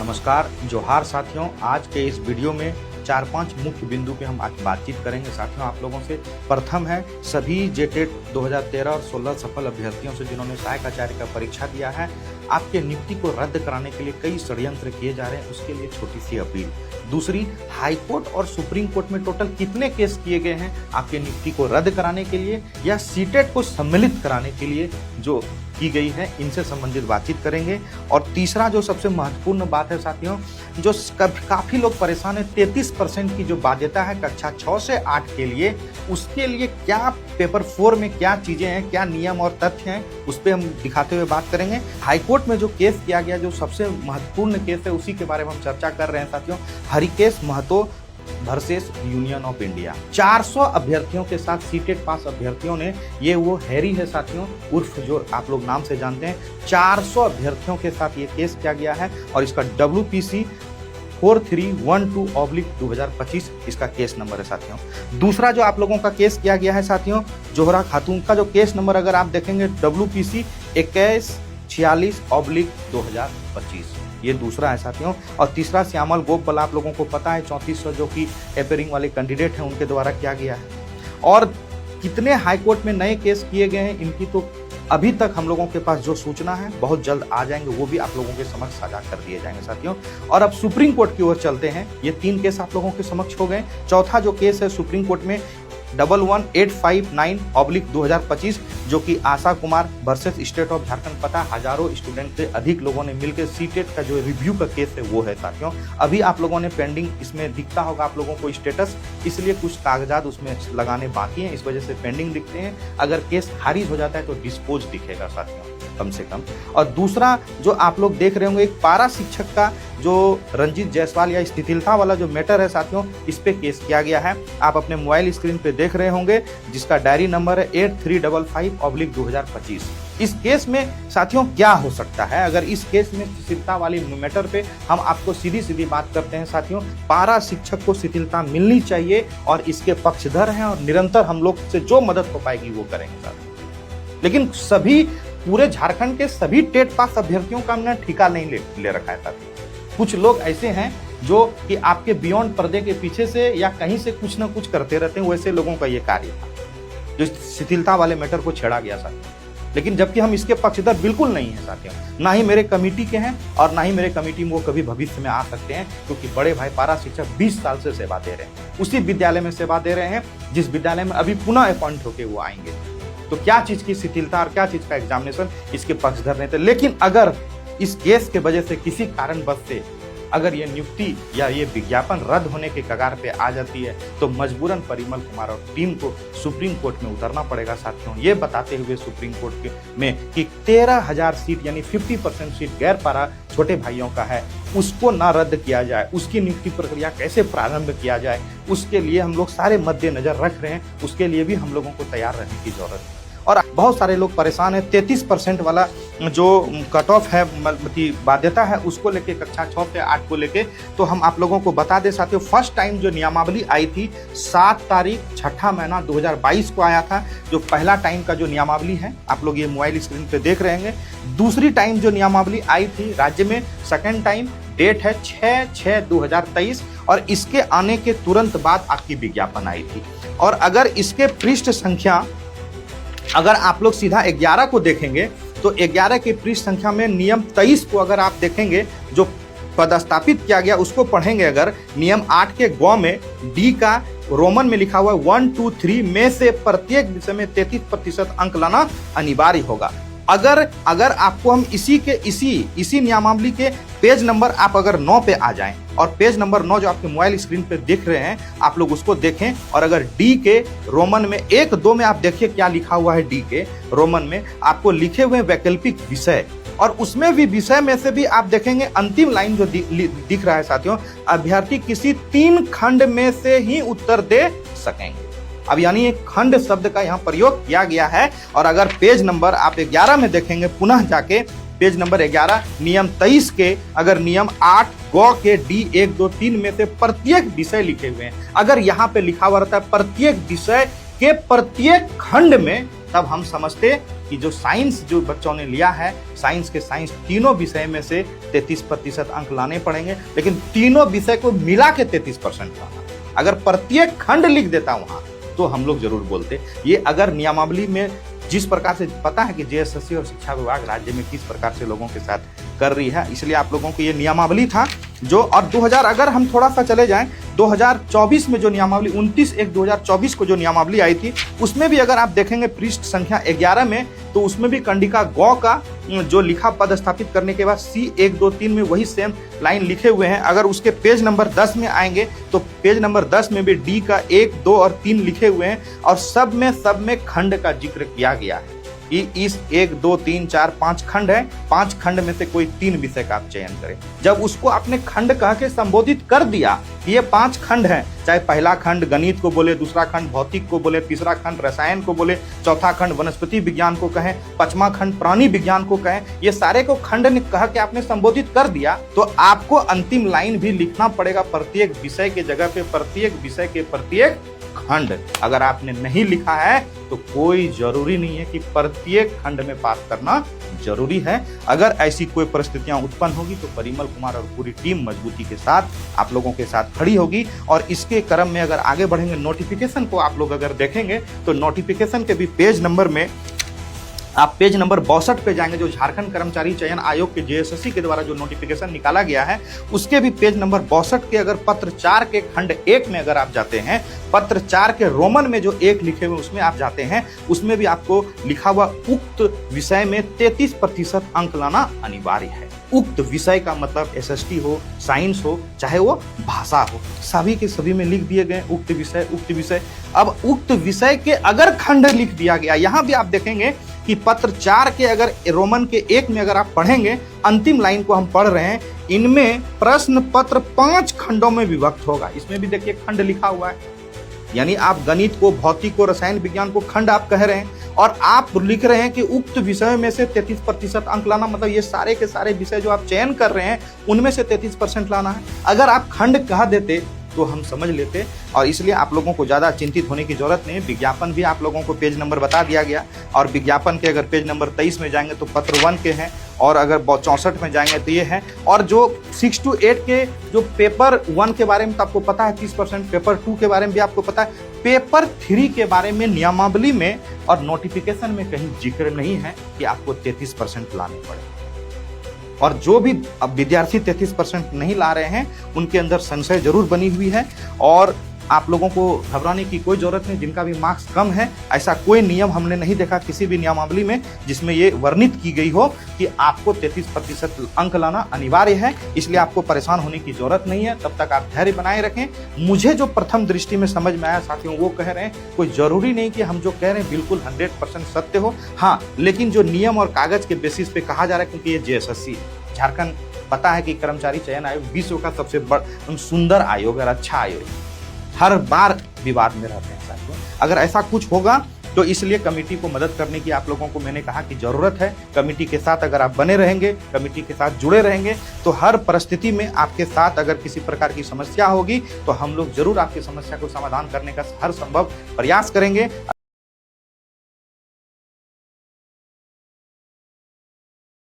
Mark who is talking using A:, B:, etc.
A: नमस्कार, जोहार साथियों। आज के इस वीडियो में 4-5 मुख्य बिंदु पे हम आज बातचीत करेंगे साथियों आप लोगों से। प्रथम है सभी जेटेट 2013 और 16 सफल अभ्यर्थियों से जिन्होंने सहायक आचार्य का परीक्षा दिया है। आपके नियुक्ति को रद्द कराने के लिए कई षड्यंत्र किए जा रहे हैं, उसके लिए छोटी सी अपील। दूसरी, हाईकोर्ट और सुप्रीम कोर्ट में टोटल कितने केस किए गए हैं आपके नियुक्ति को रद्द कराने के लिए या सीटेट को सम्मिलित कराने के लिए जो की गई है, इनसे संबंधित बातचीत करेंगे। और तीसरा जो सबसे महत्वपूर्ण बात है साथियों, जो काफ़ी लोग परेशान है, 33% की जो बाध्यता है कक्षा 6 से 8 के लिए, उसके लिए क्या पेपर 4 में क्या चीज़ें हैं, क्या नियम और तथ्य हैं, उस पर हम दिखाते हुए बात करेंगे। हाईकोर्ट में जो केस किया गया, जो सबसे महत्वपूर्ण केस है, उसी के बारे में हम चर्चा कर रहे हैं साथियों। Harikesh Mahto versus Union of India. 400 अभ्यर्थियों के साथ सीटेट पास अभ्यर्थियों ने, ये वो हैरी है साथियों, उर्फ जो आप लोग नाम से जानते हैं, 400 अभ्यर्थियों के साथ ये केस किया गया है और इसका WPC 4312/2025 इसका केस नंबर है साथियों। दूसरा जो आप लोगों का केस किया गया है साथियों, जोहरा खातून का जो केस नंबर अगर आप देखेंगे WPC 2146/2025, ये दूसरा है साथियों। और तीसरा श्यामल गोपल, आप लोगों को पता है 3400 जो कि एपेयरिंग वाले कैंडिडेट हैं उनके द्वारा किया गया है। और कितने हाईकोर्ट में नए केस किए गए हैं, इनकी तो अभी तक हम लोगों के पास जो सूचना है बहुत जल्द आ जाएंगे, वो भी आप लोगों के समक्ष साझा कर दिए जाएंगे साथियों। और अब सुप्रीम कोर्ट की ओर चलते हैं। ये 3 केस आप लोगों के समक्ष हो गए। चौथा जो केस है सुप्रीम कोर्ट में 11859/2025, जो कि Asha Kumar versus state of Jharkhand. पता, हजारों स्टूडेंट से अधिक लोगों ने मिलकर सीटेट का जो रिव्यू का केस है वो है साथियों। अभी आप लोगों ने पेंडिंग, इसमें दिखता होगा आप लोगों को स्टेटस, इसलिए कुछ कागजात उसमें लगाने बाकी हैं, इस वजह से पेंडिंग दिखते हैं। अगर केस खारिज हो जाता है तो डिस्पोज दिखेगा साथियों कम से कम। और दूसरा जो आप लोग देख रहे होंगे, एक पारा शिक्षक का जो रंजीत जायसवाल या स्थितिलता वाला जो मैटर है साथियों, इस पे केस किया गया है। आप अपने मोबाइल स्क्रीन पे देख रहे होंगे, जिसका डायरी नंबर है 8355/2025। इस केस में साथियों क्या हो सकता है, अगर इस केस में शिथिलता वाली मैटर पे हम आपको सीधी बात करते हैं साथियों, पारा शिक्षक को शिथिलता मिलनी चाहिए और इसके पक्षधर हैं और निरंतर हम लोग से जो मदद हो पाएगी वो करेंगे साथियों। लेकिन सभी पूरे झारखंड के सभी टेट पास अभ्यर्थियों का हमने ठिका नहीं ले रखा है साथियों। कुछ लोग ऐसे हैं जो कि आपके बियॉन्ड पर्दे के पीछे से या कहीं से कुछ ना कुछ करते रहते हैं, वैसे लोगों का ये कार्य था जो शिथिलता वाले मैटर को छेड़ा गया साथियों। लेकिन जबकि हम इसके पक्षधर बिल्कुल नहीं है साथियों, ना ही मेरे कमेटी के हैं और ना ही मेरे कमेटी में वो कभी भविष्य में आ सकते हैं, क्योंकि बड़े भाई पारा शिक्षक 20 साल से सेवा दे रहे हैं, उसी विद्यालय में सेवा दे रहे हैं जिस विद्यालय में अभी पुनः अपॉइंट होकर वो आएंगे। तो क्या चीज की शिथिलता और क्या चीज का एग्जामिनेशन, इसके पक्षधर नहीं थे। लेकिन अगर इस केस के वजह से किसी कारणवश से अगर ये नियुक्ति या ये विज्ञापन रद्द होने के कगार पे आ जाती है, तो मजबूरन परिमल कुमार और टीम को सुप्रीम कोर्ट में उतरना पड़ेगा साथियों, ये बताते हुए सुप्रीम कोर्ट में कि 13,000 सीट यानी 50% सीट गैर पारा छोटे भाइयों का है, उसको ना रद्द किया जाए, उसकी नियुक्ति प्रक्रिया कैसे प्रारंभ किया जाए, उसके लिए हम लोग सारे मद्देनजर रख रहे हैं। उसके लिए भी हम लोगों को तैयार रहने की जरूरत है। और बहुत सारे लोग परेशान हैं, 33% वाला जो कट ऑफ है की बाध्यता है, उसको लेके कक्षा 6 से 8 को लेके। तो हम आप लोगों को बता दें साथियों, फर्स्ट टाइम जो नियमावली आई थी 7 तारीख 6ठा महीना 2022 को आया था, जो पहला टाइम का जो नियमावली है, आप लोग ये मोबाइल स्क्रीन पे देख रहे हैं। दूसरी टाइम जो नियमावली आई थी राज्य में, सेकेंड टाइम डेट है 6/6/2023, और इसके आने के तुरंत बाद आपकी विज्ञापन आई थी। और अगर इसके पृष्ठ संख्या, अगर आप लोग सीधा 11 को देखेंगे तो 11 के पृष्ठ संख्या में नियम 23 को अगर आप देखेंगे, जो पदस्थापित किया गया, उसको पढ़ेंगे अगर, नियम 8 के ग में डी का रोमन में लिखा हुआ है 1, 2, 3 में से प्रत्येक विषय में 33% अंक लाना अनिवार्य होगा। अगर आपको हम इसी नियमावली के पेज नंबर आप अगर 9 पे आ जाएं, और पेज नंबर 9 जो आपके मोबाइल स्क्रीन पे देख रहे हैं, आप लोग उसको देखें, और अगर डी के रोमन में 1-2 में आप देखिए क्या लिखा हुआ है। डी के रोमन में आपको लिखे हुए वैकल्पिक विषय, और उसमें भी विषय में से भी आप देखेंगे अंतिम लाइन जो दिख रहा है साथियों, अभ्यर्थी किसी 3 खंड में से ही उत्तर दे सकेंगे। अब यानी एक खंड शब्द का यहाँ प्रयोग किया गया है। और अगर पेज नंबर आप 11 में देखेंगे, पुनः जाके पेज नंबर 11 नियम 23 के अगर नियम 8 ग के D 1, 2, 3 में से प्रत्येक विषय लिखे हुए हैं, अगर यहाँ पे लिखा हुआ रहता है प्रत्येक विषय के प्रत्येक खंड में तब हम समझते कि जो साइंस जो बच्चों ने लिया है, साइंस के साइंस तीनों विषय में से 33% अंक लाने पड़ेंगे, लेकिन तीनों विषय को मिला के 33% लाना। अगर प्रत्येक खंड लिख देता वहां तो हम लोग जरूर बोलते। ये अगर नियमावली में जिस प्रकार से पता है कि जेएसएससी और शिक्षा विभाग राज्य में किस प्रकार से लोगों के साथ कर रही है, इसलिए आप लोगों को ये नियमावली था जो, और 2000 अगर हम थोड़ा सा चले जाएं 2024 में जो नियमावली 29/1/2024 को जो नियमावली आई थी, उसमें भी अगर आप देखेंगे पृष्ठ संख्या 11 में, तो उसमें भी कंडिका गौ का जो लिखा पद स्थापित करने के बाद C123 में वही सेम लाइन लिखे हुए हैं। अगर उसके पेज नंबर 10 में आएंगे तो पेज नंबर 10 में भी डी का 1, 2 और 3 लिखे हुए हैं, और सब में खंड का जिक्र किया गया है कि इस 1, 2, 3, 4, 5 खंड है, 5 खंड में से कोई 3 विषय का आप चयन करें। जब उसको आपने खंड कह के संबोधित कर दिया कि ये 5 खंड है, चाहे पहला खंड गणित को बोले, दूसरा खंड भौतिक को बोले, तीसरा खंड रसायन को बोले, चौथा खंड वनस्पति विज्ञान को कहें, 5वां खंड प्राणी विज्ञान को कहें, ये सारे को खंड ने कह के आपने संबोधित कर दिया, तो आपको अंतिम लाइन भी लिखना पड़ेगा प्रत्येक विषय के जगह पे, प्रत्येक विषय के प्रत्येक खंड। अगर आपने नहीं लिखा है तो कोई जरूरी नहीं है कि प्रत्येक खंड में पास करना जरूरी है। अगर ऐसी कोई परिस्थितियां उत्पन्न होगी तो परिमल कुमार और पूरी टीम मजबूती के साथ आप लोगों के साथ खड़ी होगी। और इसके क्रम में अगर आगे बढ़ेंगे, नोटिफिकेशन को आप लोग अगर देखेंगे तो नोटिफिकेशन के भी पेज नंबर में आप पेज नंबर 62 पे जाएंगे, जो झारखंड कर्मचारी चयन आयोग के जेएसएससी के द्वारा जो नोटिफिकेशन निकाला गया है, उसके भी पेज नंबर 62 के अगर पत्र 4 के खंड 1 में अगर आप जाते हैं, पत्र 4 के रोमन में जो 1 लिखे हुए उसमें आप जाते हैं, उसमें भी आपको लिखा हुआ उक्त विषय में 33% अंक लाना अनिवार्य है। उक्त विषय का मतलब एसएसटी हो, साइंस हो, चाहे वो भाषा हो, सभी के सभी में लिख दिए गए उक्त विषय, उक्त विषय। अब उक्त विषय के अगर खंड लिख दिया गया, यहाँ भी आप देखेंगे कि पत्र 4 के अगर रोमन के 1 में अगर आप पढ़ेंगे, अंतिम लाइन को हम पढ़ रहे हैं, इनमें प्रश्न पत्र 5 खंडों में विभक्त होगा। इसमें भी देखिए खंड लिखा हुआ है, यानी आप गणित को, भौतिक को, रसायन विज्ञान को खंड आप कह रहे हैं, और आप लिख रहे हैं कि उक्त विषय में से 33% अंक लाना, मतलब ये सारे के सारे विषय जो आप चयन कर रहे हैं उनमें से 33% लाना है। अगर आप खंड कह देते तो हम समझ लेते, और इसलिए आप लोगों को ज़्यादा चिंतित होने की जरूरत नहीं। विज्ञापन भी आप लोगों को पेज नंबर बता दिया गया, और विज्ञापन के अगर पेज नंबर 23 में जाएंगे तो पत्र 1 के हैं, और अगर 64 में जाएंगे तो ये हैं। और जो 6 to 8 के जो पेपर 1 के बारे में तो आपको पता है 30%, पेपर 2 के बारे में भी आपको पता है, पेपर 3 के बारे में नियमावली में और नोटिफिकेशन में कहीं जिक्र नहीं है कि आपको 33% लाने पड़े। और जो भी अब विद्यार्थी 33% नहीं ला रहे हैं, उनके अंदर संशय जरूर बनी हुई है, और आप लोगों को घबराने की कोई जरूरत नहीं। जिनका भी मार्क्स कम है, ऐसा कोई नियम हमने नहीं देखा किसी भी नियमावली में जिसमें ये वर्णित की गई हो कि आपको 33% अंक लाना अनिवार्य है। इसलिए आपको परेशान होने की जरूरत नहीं है, तब तक आप धैर्य बनाए रखें। मुझे जो प्रथम दृष्टि में समझ में आया साथियों, वो कह रहे हैं कोई जरूरी नहीं कि हम जो कह रहे हैं बिल्कुल 100% सत्य हो, हाँ, लेकिन जो नियम और कागज के बेसिस पे कहा जा रहा है, क्योंकि ये जेएसएससी झारखंड पता है कि कर्मचारी चयन आयोग विश्व का सबसे बड़ा सुंदर आयोग और अच्छा आयोग, हर बार विवाद में रहते हैं साथियों। अगर ऐसा कुछ होगा तो इसलिए कमेटी को मदद करने की आप लोगों को मैंने कहा कि जरूरत है। कमेटी के साथ अगर आप बने रहेंगे, कमेटी के साथ जुड़े रहेंगे, तो हर परिस्थिति में आपके साथ अगर किसी प्रकार की समस्या होगी तो हम लोग जरूर आपकी समस्या को समाधान करने का हर संभव प्रयास करेंगे।